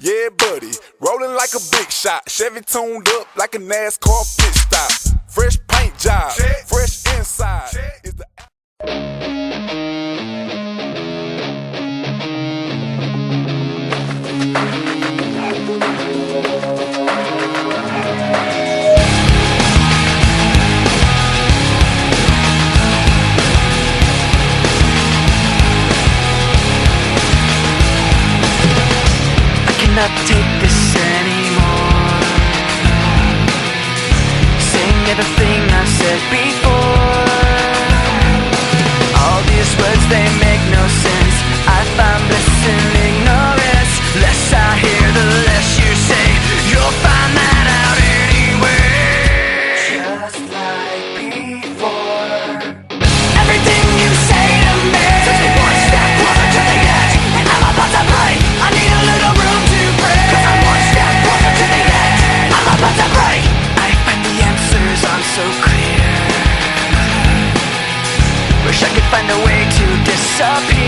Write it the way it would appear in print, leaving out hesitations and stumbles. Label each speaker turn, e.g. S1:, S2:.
S1: Yeah, buddy, rolling like a big shot. Chevy tuned up like a NASCAR pit stop. Fresh paint job, fresh inside. Is the
S2: Not take this anymore. Saying everything I've said before. All these words, they make no sense. I find bliss in ignorance. Less I hear, the less you say. You'll find that out anyway. Just like before. Everything you say to me takes me one step closer to the edge, and I'm about to break. I need a little room to break, 'cause I'm one step closer to the edge. I'm about to break. I find the answers aren't so clear. Wish I could find a way to disappear.